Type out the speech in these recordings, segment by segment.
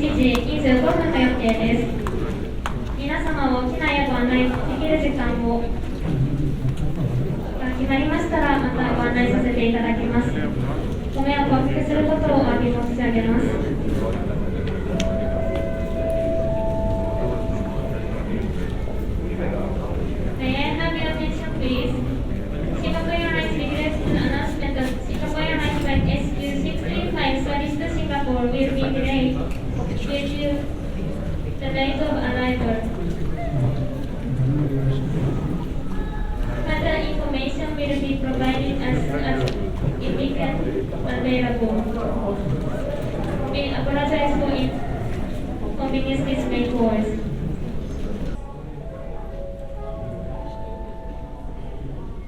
時25分の予定です。皆様を機内へご案内できる時間が決まりましたら、またご案内させていただきます。ご迷惑をおかけすることをお詫び申し上げます。May I have your attention, please? Singapore Airlines regulates the announcement that Singapore Airlines flight SQ635 service to Singapore will be delayed due to the date of arrival. Further information will be provided as soon as it becomes available. We apologize for inconvenience this may cause.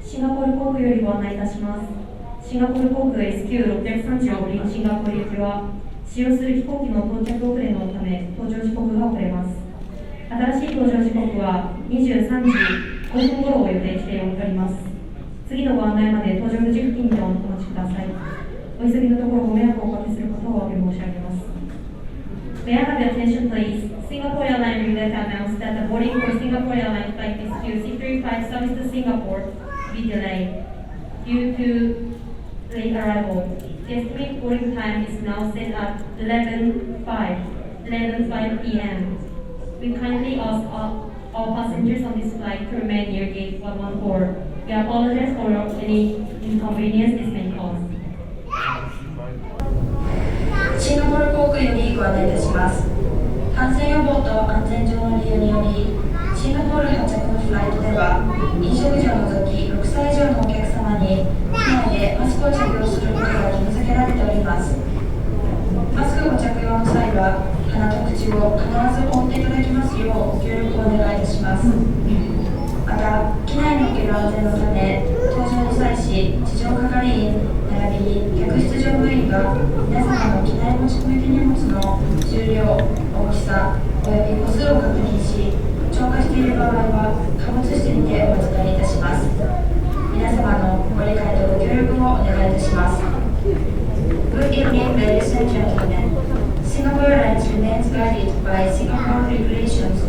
シンガポール航空よりご案内いたします。シンガポール航空 SQ635 便シンガポール行きは使用する飛行機の到着遅れのため搭乗時刻が遅れます。新しい搭乗時刻は23時5分頃を予定しております。次のご案内まで搭乗口付近でお待ちください。お急ぎのところご迷惑をおかけすることをお詫び申し上げます。May I have your attention, please? Singapore Airlines regulator announced that the boarding for Singapore Airlines flight SQ635 service to Singapore be delayed due to late arrival. The estimated boarding time is now set at 11:05 p.m. We kindly ask all passengers on this flight to remain near gate 114. We apologize for any inconvenience this may cause. シンガポール航空よりご案内いたします。感染予防と安全上の理由により、シンガポール発着のフライトでは、飲食時を除き6歳以上のお客様に機内でマスクを着用することが義務付けられております。マスクご着用の際は、鼻と口を必ず覆っていただきますようご協力をお願いいたします。また、機内における安全のため、搭乗に際し、地上係員並びに客室乗務員が皆様の機内持ち込み荷物の重量、大きさおよび個数を確認し、超過している場合は貨物室にてお預かりいたします。皆様のご理解とご協力をお願いいたします。Good evening, ladies and gentlemen. Singapore Airlines remains guided by Singapore regulations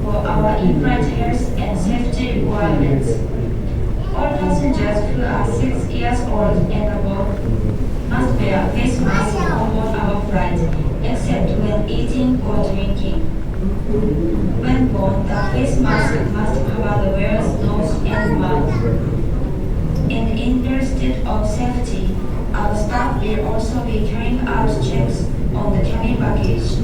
for our in-flight health and safety requirements. All passengers who are 6 years old and above must wear face masks on board our flight, except when eating or drinking. When worn, the face mask must cover the wearer's nose and mouth. In the interest of safety, our staff will also be carrying out checks on the cabin baggage.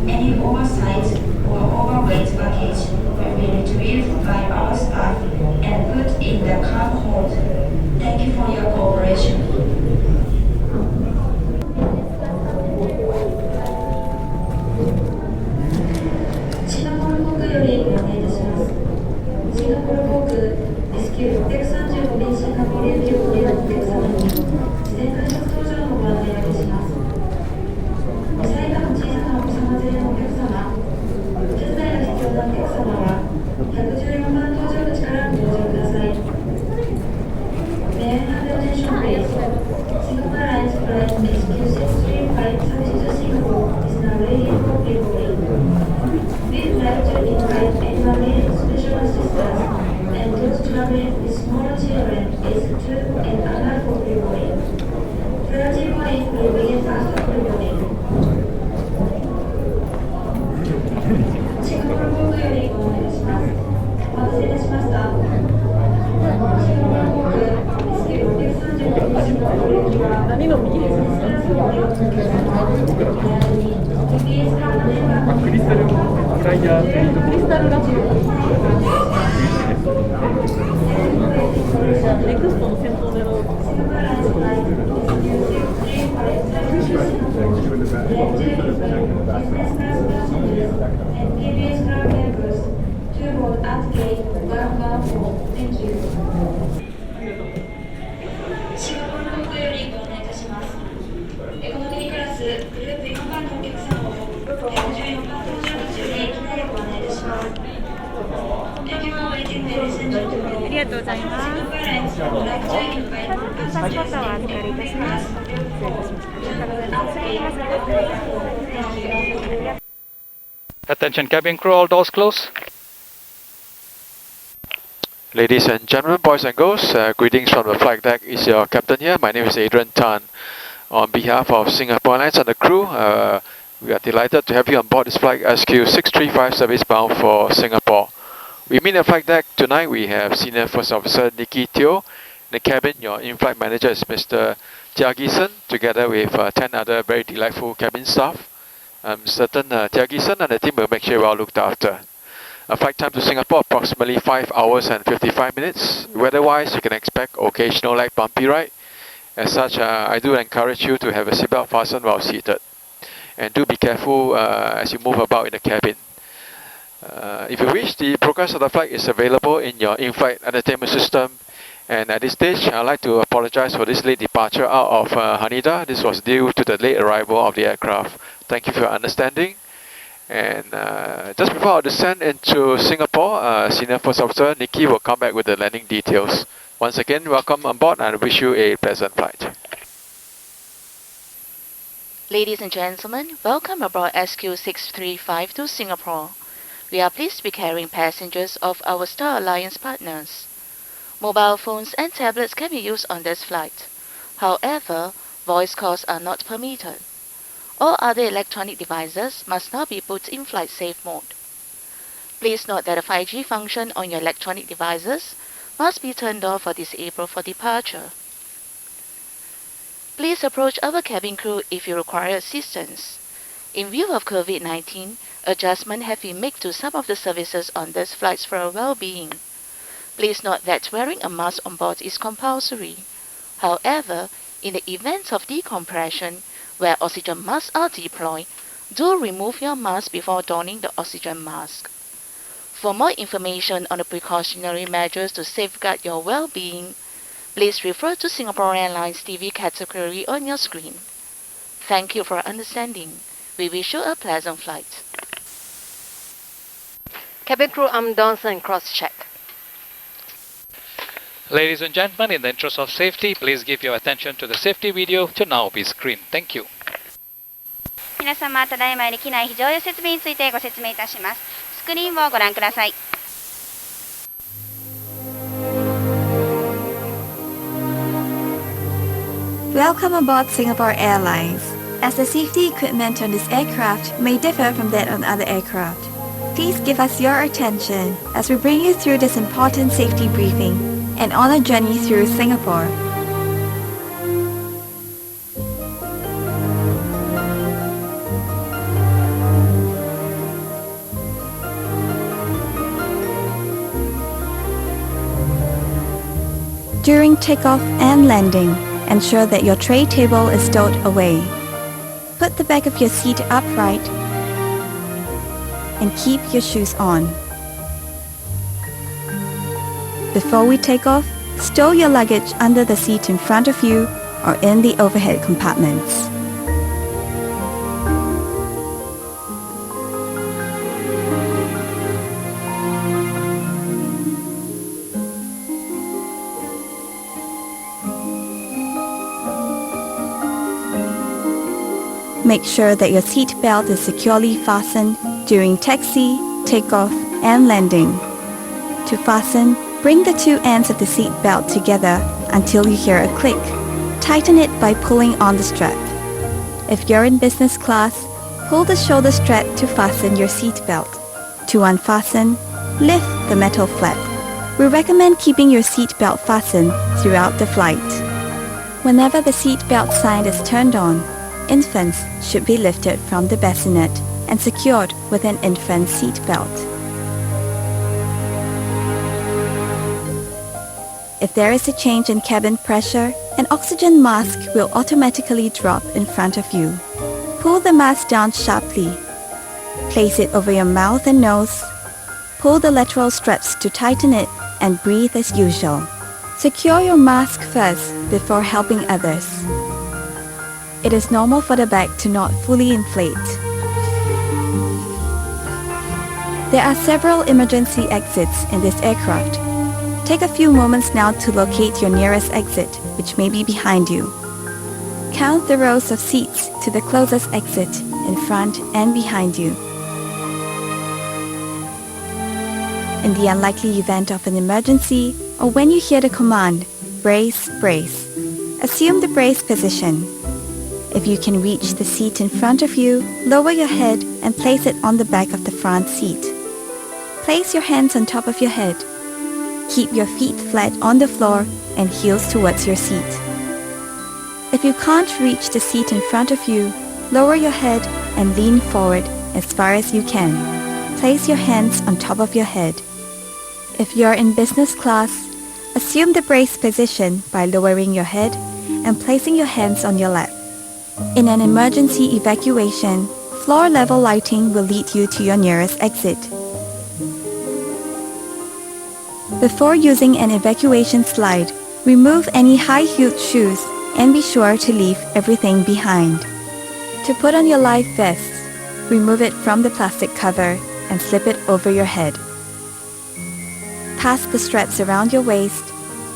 Any oversized or overweight baggage will be retrieved by our staff and put in the cargo hold. Thank you for your cooperation. シンガポール航空よりご案内いたします。シンガポール航空 SQ635 便シンガポール行きをご利用のお客様に事前改札搭乗のご案内をいたします。2歳以下の小さなお子様連れのお客様、お手伝いが必要なお客様は114番搭乗口からご搭乗ください。May I have your attention, please? Singapore Airlines flight SQ635 service to Singapore is now ready for delivery. We would like to invite anyone needing special assistance and those traveling with smaller children is 2 and under for delivery. Priority boarding will begin after delivery.シンガポール航空よりご案内いたします。お待たせいたしました。シンガポール航空 SQ635 シンガポール行きは何の右ですか？クリスタルフライヤーというところ、クリスタルラジオネクストの先頭でのシンガポール航空よりご案内いたします。エコノミークラスグループ4番のお客様を114番搭乗口より機内へご案内いたします。Thank you for waiting, ladies and gentlemen. ありがとうございます。パスポートをお預かりいたします。失礼いたしました。ありがとうございます。Attention cabin crew, all doors closed. Ladies and gentlemen, boys and girls, greetings from the flight deck. Is your captain here? My name is Adrian Tan. On behalf of Singapore Airlines and the crew, we are delighted to have you on board this flight SQ635 service bound for Singapore. We meet at flight deck tonight. We have Senior First Officer Nicky Teo. In the cabin, your in-flight manager is Mr. Tiagison, together with 10 other very delightful cabin staff. I'm certain Tiagison and the team will make sure we're all looked after. Flight time to Singapore approximately 5 hours and 55 minutes. Weather-wise, you can expect occasional light bumpy ride. As such, I do encourage you to have a seatbelt fastened while seated. And do be careful as you move about in the cabin. If you wish, the progress of the flight is available in your in-flight entertainment system. And at this stage, I'd like to apologize for this late departure out of Haneda. This was due to the late arrival of the aircraft. Thank you for your understanding. And just before our descent into Singapore, Senior First Officer Nicky will come back with the landing details. Once again, welcome on board and I wish you a pleasant flight. Ladies and gentlemen, welcome aboard SQ635 to Singapore. We are pleased to be carrying passengers of our Star Alliance partners. Mobile phones and tablets can be used on this flight. However, voice calls are not permitted. All other electronic devices must now be put in flight safe mode. Please note that the 5G function on your electronic devices must be turned off or disabled for departure. Please approach our cabin crew if you require assistance. In view of COVID-19, adjustments have been made to some of the services on these flights for our well-being. Please note that wearing a mask on board is compulsory. However, in the event of decompression, where oxygen masks are deployed, do remove your mask before donning the oxygen mask. For more information on the precautionary measures to safeguard your well-being, please refer to Singapore Airlines TV category on your screen. Thank you for understanding. We wish you a pleasant flight. Cabin crew arm downs and cross-check. Ladies and gentlemen, in the interest of safety, please give your attention to the safety video to now be screened. Thank you. 皆様、ただいまより機内非常用設備についてご説明いたします。スクリーンをご覧ください。Welcome aboard Singapore Airlines. As the safety equipment on this aircraft may differ from that on other aircraft, please give us your attention as we bring you through this important safety briefing and on a journey through Singapore. During takeoff and landing, ensure that your tray table is stowed away. Put the back of your seat upright and keep your shoes on. Before we take off, stow your luggage under the seat in front of you or in the overhead compartments. Make sure that your seat belt is securely fastened during taxi, takeoff, and landing. To fasten, bring the two ends of the seat belt together until you hear a click. Tighten it by pulling on the strap. If you're in business class, pull the shoulder strap to fasten your seat belt. To unfasten, lift the metal flap. We recommend keeping your seat belt fastened throughout the flight. Whenever the seat belt sign is turned on, infants should be lifted from the bassinet and secured with an infant seat belt. If there is a change in cabin pressure, an oxygen mask will automatically drop in front of you. Pull the mask down sharply. Place it over your mouth and nose. Pull the lateral straps to tighten it and breathe as usual. Secure your mask first before helping others. It is normal for the bag to not fully inflate. There are several emergency exits in this aircraft. Take a few moments now to locate your nearest exit, which may be behind you. Count the rows of seats to the closest exit in front and behind you. In the unlikely event of an emergency, or when you hear the command, brace, brace, assume the brace position. If you can reach the seat in front of you, lower your head and place it on the back of the front seat. Place your hands on top of your head. Keep your feet flat on the floor and heels towards your seat. If you can't reach the seat in front of you, lower your head and lean forward as far as you can. Place your hands on top of your head. If you're in business class, assume the brace position by lowering your head and placing your hands on your lap. In an emergency evacuation, floor-level lighting will lead you to your nearest exit. Before using an evacuation slide, remove any high-heeled shoes and be sure to leave everything behind. To put on your life vest, remove it from the plastic cover and slip it over your head. Pass the straps around your waist,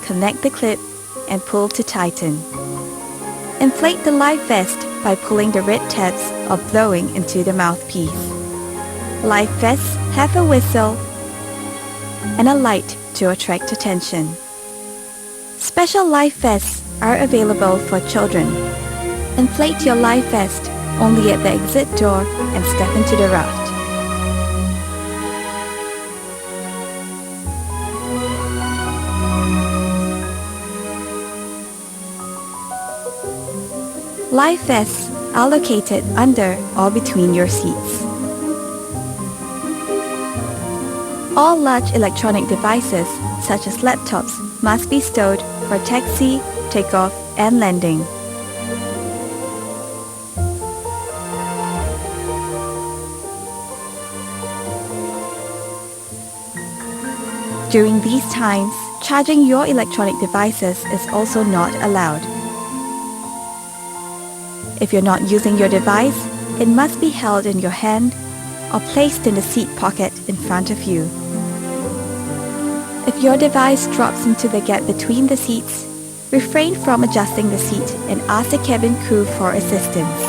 connect the clip, and pull to tighten. Inflate the life vest by pulling the red tabs or blowing into the mouthpiece. Life vests have a whistle and a light to attract attention. Special life vests are available for children. Inflate your life vest only at the exit door and step into the raft. Life vests are located under or between your seats. All large electronic devices, such as laptops, must be stowed for taxi, takeoff, and landing. During these times, charging your electronic devices is also not allowed. If you're not using your device, it must be held in your hand or placed in the seat pocket in front of you. If your device drops into the gap between the seats, refrain from adjusting the seat and ask the cabin crew for assistance.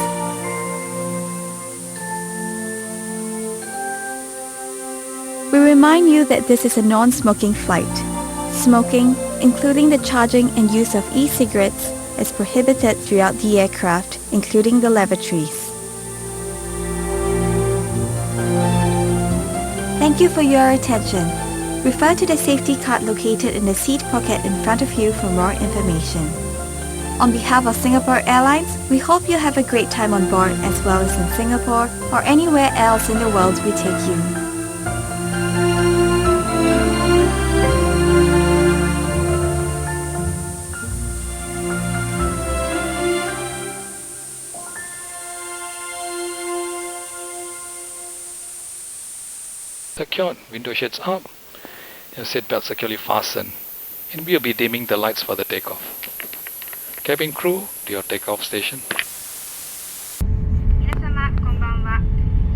We remind you that this is a non-smoking flight. Smoking, including the charging and use of e-cigarettes, is prohibited throughout the aircraft, including the lavatories. Thank you for your attention. Refer to the safety card located in the seat pocket in front of you for more information. On behalf of Singapore Airlines, we hope you have a great time on board as well as in Singapore or anywhere else in the world we take you. Secured, window shades up, your seatbelt securely fastened, and we'll be dimming the lights for the takeoff. Cabin crew to your takeoff station. 皆様こんばんは。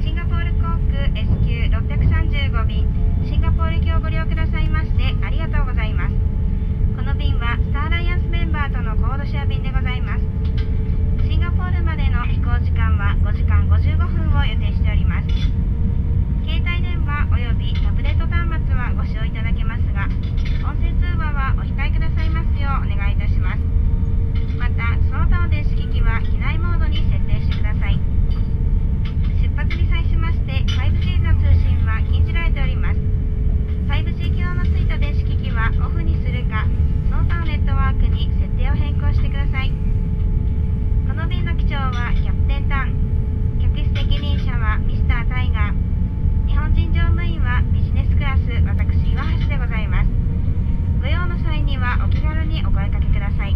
シンガポール航空 SQ635 便シンガポール行きをご利用くださいましてありがとうございます。この便はスターアライアンスメンバーとのコードシェア便でございます。シンガポールまでの飛行時間は5時間55分を予定しております。携帯電話およびタブレット端末はご使用いただけますが、音声通話はお控えくださいますようお願いいたします。また、その他の電子機器は機内モードに設定してください。出発に際しまして 5G の通信は禁じられております。5G 機能のついた電子機器はオフにするか、その他のネットワークに設定を変更してください。この便の機長はキャプテンタン、客室責任者はミスタータイガー、日本人乗務員はビジネスクラス私岩橋でございます。ご用の際にはお気軽にお声かけください。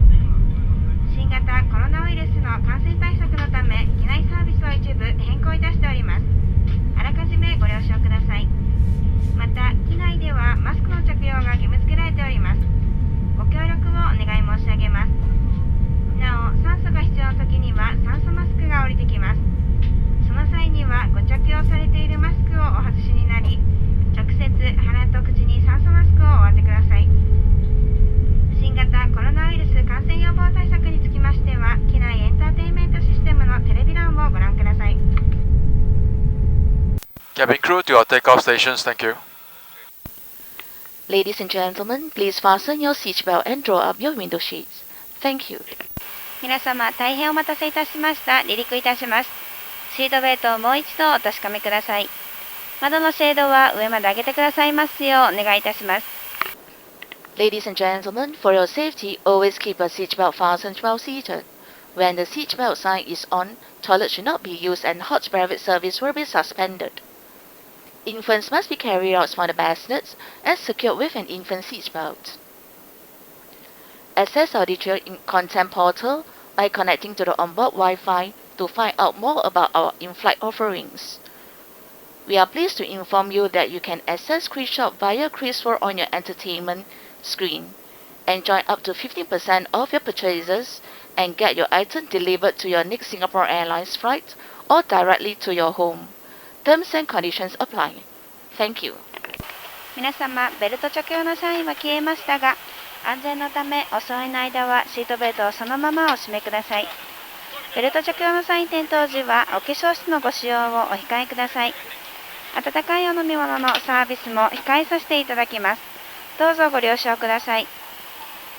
新型コロナウイルスの感染対策のため機内サービスを一部変更いたしております。あらかじめご了承ください。また機内ではマスクの着用が義務付けられております。ご協力をお願い申し上げます。なお酸素が必要な時には酸素マスクが降りてきます。その際にはご着用されているマスクをお外しになり、直接鼻と口に酸素マスクをお当てください。新型コロナウイルス感染線予防対策につきましては、機内エンターテインメントシステムのテレビ欄をご覧ください。Cabin crew to our takeoff stations, thank you. Ladies and gentlemen, please fasten your seatbelt and draw up your window sheets. Thank you. 皆様、大変お待たせいたしました。離陸いたします。シートベルトをもう一度お確かめください。窓のシェードは上まで上げてくださいますようお願いいたします。Ladies and gentlemen, for your safety, always keep a seatbelt fastened while seated. When the seatbelt sign is on, toilet should not be used and hot beverage service will be suspended. Infants must be carried out from the bassinets and secured with an infant seatbelt. Access our digital content portal by connecting to the onboard Wi-Fi to find out more about our in-flight offerings. We are pleased to inform you that you can access Shop via Criswell on your entertainment screen, enjoy up to 15% off your purchases, and get your item delivered to your next Singapore Airlines flight or directly to your home. Terms and conditions apply. Thank you. 皆様、ベルト着用のサインは消えましたが、安全のためお座りの間はシートベルトをそのままお締めください。ベルト着用のサイン点灯時はお化粧室のご使用をお控えください。温かいお飲み物のサービスも控えさせていただきます。どうぞご了承ください。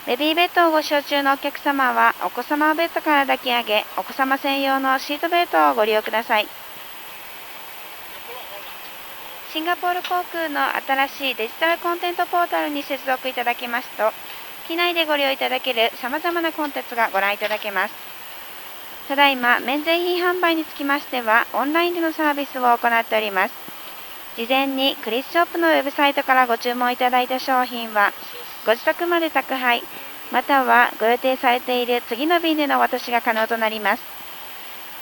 ベビーベッドをご使用中のお客様はお子様をベッドから抱き上げ、お子様専用のシートベルトをご利用ください。シンガポール航空の新しいデジタルコンテントポータルに接続いただきますと、機内でご利用いただけるさまざまなコンテンツがご覧いただけます。ただいま、免税品販売につきましては、オンラインでのサービスを行っております。事前にクリスショップのウェブサイトからご注文いただいた商品は、ご自宅まで宅配、またはご予定されている次の便でのお渡しが可能となります。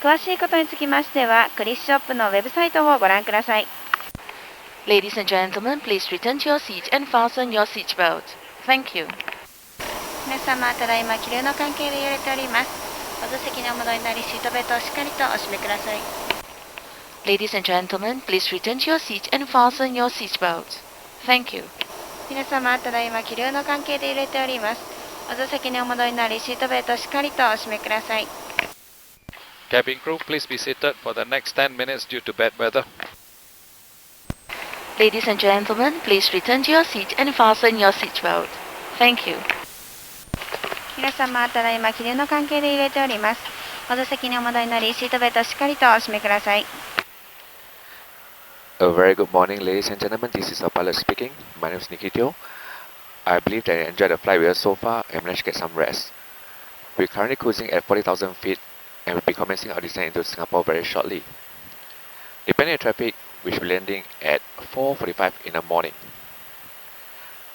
詳しいことにつきましては、クリスショップのウェブサイトをご覧ください。Ladies and gentlemen, please return to your seat and fasten your seatbelt. Thank you. 皆様、ただいま気流の関係で揺れております。お座席にお戻りになり、シートベルトをしっかりとお締めください。Ladies and gentlemen, please return to your seat and fasten your seatbelt. Thank you. 皆様、ただいま気流の関係で揺れております。お座席にお戻りになり、シートベルトをしっかりとお締めください。Cabin crew, please be seated for the next 10 minutes due to bad weather. Ladies and gentlemen, please return to your seat and fasten your seatbelt. Thank you. 皆様、ただいま気流の関係で揺れております。お座席にお戻りになり、シートベルトをしっかりとお締めください。A very good morning, ladies and gentlemen. This is our pilot speaking. My name is Nikitio. I believe that you enjoyed the flight with us so far and managed to get some rest. We're currently cruising at 40,000 feet and will be commencing our descent into Singapore very shortly. Depending on traffic, we should be landing at 4:45 in the morning.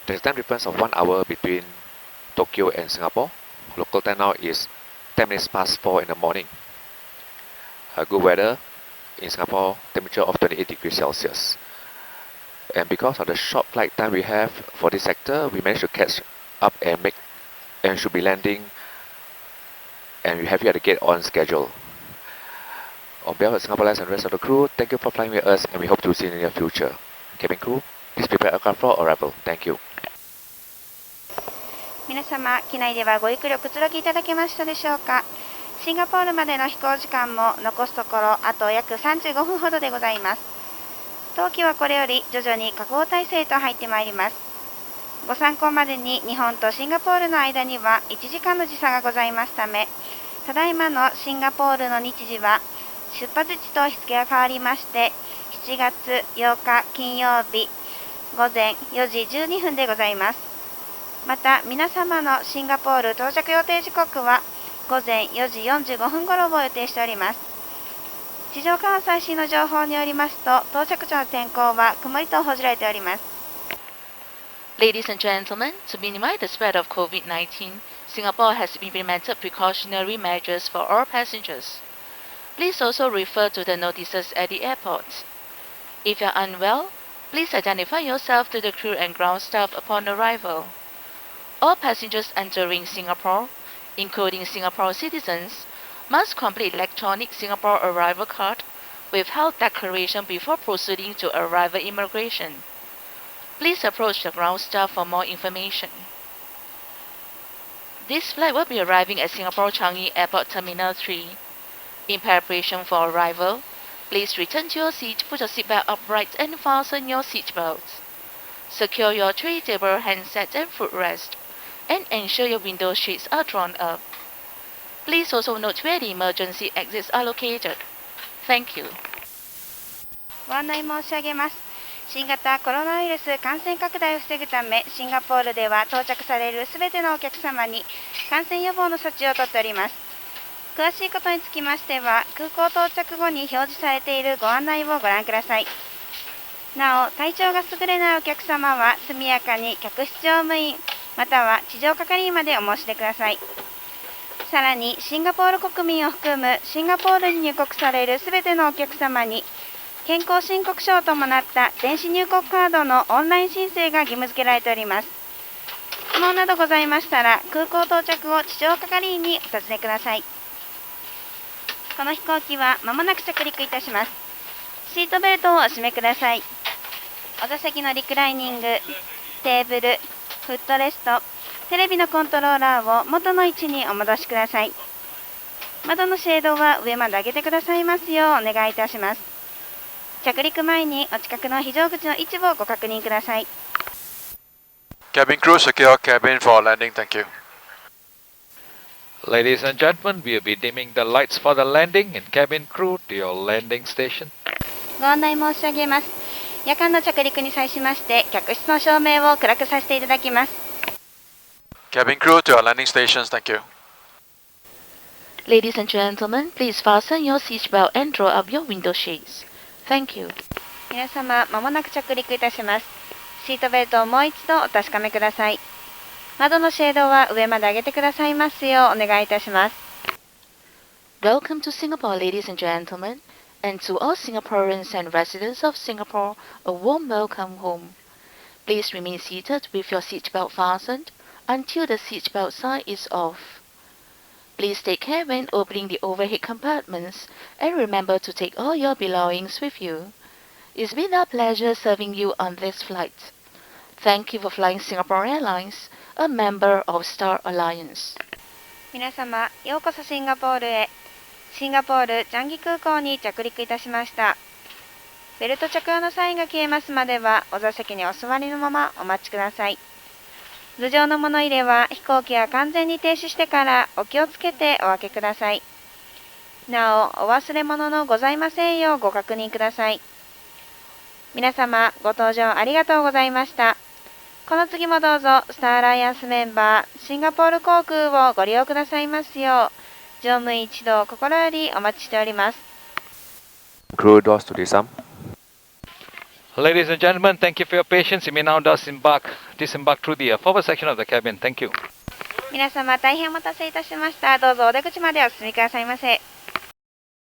There's a time difference of 1 hour between Tokyo and Singapore. Local time now is 10 minutes past 4 in the morning. Good weather in Singapore, temperature of 28 degrees Celsius. And because of the short flight time we have for this sector, we managed to catch up and should be landing, and we have you at the gate on schedule. On behalf of Singapore Airlines and the rest of the crew, thank you for flying with us, and we hope to see you in the near future. Cabin crew, please prepare aircraft for arrival. Thank you. 皆様、機内ではごゆっくりおくつろぎいただけましたでしょうか。シンガポールまでの飛行時間も残すところあと約35分ほどでございます。当機はこれより徐々に下降態勢と入ってまいります。ご参考までに日本とシンガポールの間には1時間の時差がございますため、ただいまのシンガポールの日時は出発地と日付が変わりまして7月8日金曜日午前4時12分でございます。また皆様のシンガポール到着予定時刻は午前4時45分頃を予定しております。地上から最新の情報によりますと、到着時の天候は曇りと報じられております。Ladies and gentlemen, to minimize the spread of COVID-19, Singapore has implemented precautionary measures for all passengers. Please also refer to the notices at the airport. If you are unwell, please identify yourself to the crew and ground staff upon arrival. All passengers entering Singapore, including Singapore citizens, must complete electronic Singapore arrival card with health declaration before proceeding to arrival immigration. Please approach the ground staff for more information. This flight will be arriving at Singapore Changi Airport Terminal 3. In preparation for arrival, please return to your seat, put your seatbelt upright and fasten your seatbelts. Secure your tray table, handset and footrest, and ensure your window shades are drawn up. Please also note where the emergency exits are located. Thank you. ご案内申し上げます。新型コロナウイルス感染拡大を防ぐため、シンガポールでは到着されるすべてのお客様に感染予防の措置をとっております。詳しいことにつきましては、空港到着後に表示されているご案内をご覧ください。なお、体調が優れないお客様は速やかに客室乗務員または地上係員までお申し出ください。さらに、シンガポール国民を含むシンガポールに入国されるすべてのお客様に健康申告書を伴った電子入国カードのオンライン申請が義務付けられております。質問などございましたら、空港到着後地上係員にお尋ねください。この飛行機は間もなく着陸いたします。シートベルトをお締めください。お座席のリクライニング、テーブル、フットレスト、テレビのコントローラーを元の位置にお戻しください。窓のシェードは上まで上げてくださいますようお願いいたします。着陸前にお近くの非常口の位置をご確認ください。Cabin crew, secure cabin for landing. Thank you. Ladies and gentlemen, we will be dimming the lights for the landing and cabin crew to your landing station. ご案内申し上げます。夜間の着陸に際しまして、客室の照明を暗くさせていただきます。Cabin crew to our landing stations. Thank you. Ladies and gentlemen, please fasten your seatbelt and draw up your window shades. Thank you. 皆様、まもなく着陸いたします。シートベルトをもう一度お確かめください。窓のシェードは上まで上げてくださいますようお願いいたします。Welcome to Singapore, ladies and gentlemen, and to all Singaporeans and residents of Singapore, a warm welcome home. Please remain seated with your seatbelt fastened until the seatbelt sign is off. Please take care when opening the overhead compartments and remember to take all your belongings with you. It's been a pleasure serving you on this flight. Thank you for flying Singapore Airlines, a member of Star Alliance. 皆様、ようこそシンガポールへ。シンガポールチャンギ空港に着陸いたしました。ベルト着用のサインが消えますまではお座席にお座りのままお待ちください。頭上の物入れは飛行機が完全に停止してからお気をつけてお開けください。なお、お忘れ物のございませんようご確認ください。皆様、ご搭乗ありがとうございました。この次もどうぞ、スターアライアンスメンバー、シンガポール航空をご利用くださいますよう、乗務員一同心よりお待ちしております。Crew doors to disarm. Ladies and gentlemen, thank you for your patience. You may now disembark through the forward section of the cabin. Thank you. 皆様、大変お待たせいたしました。どうぞお出口までお進みくださいませ。